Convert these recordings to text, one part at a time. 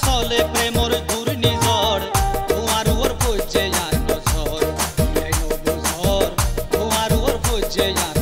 চলে প্রেমর ঘূর্ণিঝড় তোমার উপর পড়ছে আর নজর এই নবুঝড় তোমার উপর পড়ছে আর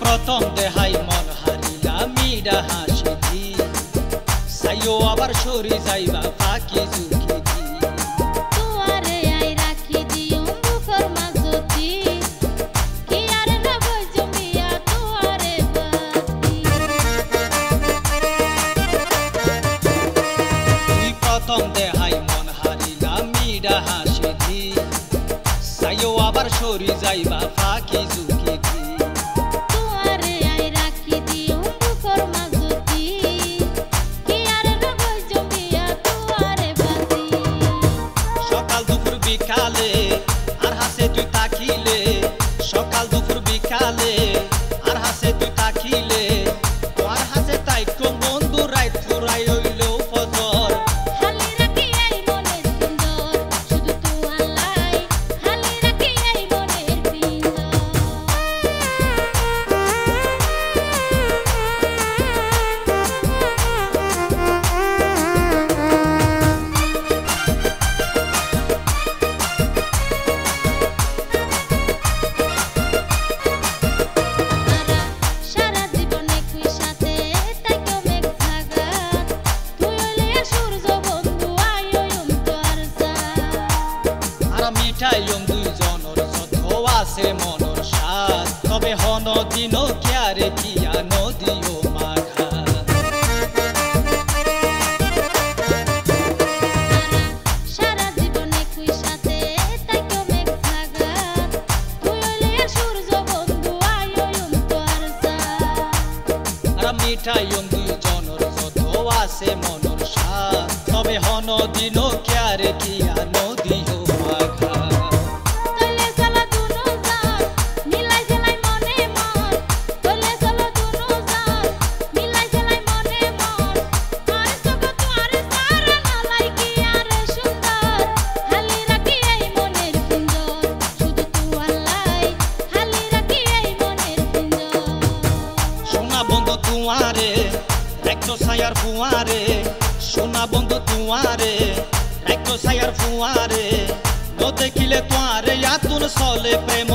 প্রথম দেহাই মন হারিলা মিডা হাসি দি সাইও আবার সরি যাইবা ফাঁকি ঝুঁকি দি তুয়ারে আই রাখি দিও বুকর মাঝতি কি আর না বই জমিয়া তুয়ারে বাতি তুই প্রথম দেহাই মন হারিলা মিডা হাসি দি সাইও আবার সরি যাইবা ফাঁকি ঝুঁকি দি বিকালে আর হাসে তুই তাকিলে সকাল দুপুর বিকালে আর হাসে তুই তাকিলে আর হাসে তাই কোন বন্ধু রাত ফুরাই হইলেও ফজর হালি রাখি এই মনের সুন্দর শুধু তুয়ালাই হালি রাখি এই মনের পিন্দর মিঠাইম দুইজনের যত আছে মনের স্বাদ তবে হন দিন কেয়ারে কিয়া নদীও মাখা সারা জীবনে কুই সাথে তাইকো মেঘ থাকা তুই হইলে সূর্য বন্ধু আয়োয়ম তোর সা আর মিঠাইম দুইজনের যত আছে মনের স্বাদ তবে হন দিন কেয়ারে কিয়া নদীও মাখা তুয়ারে একটু সায়ার ফুয়ারে সোনা বন্ধু তুয়ারে একটু সায়ার ফুয়ারে নো দেখিলে তোয়ারে আতুন চলে প্রেম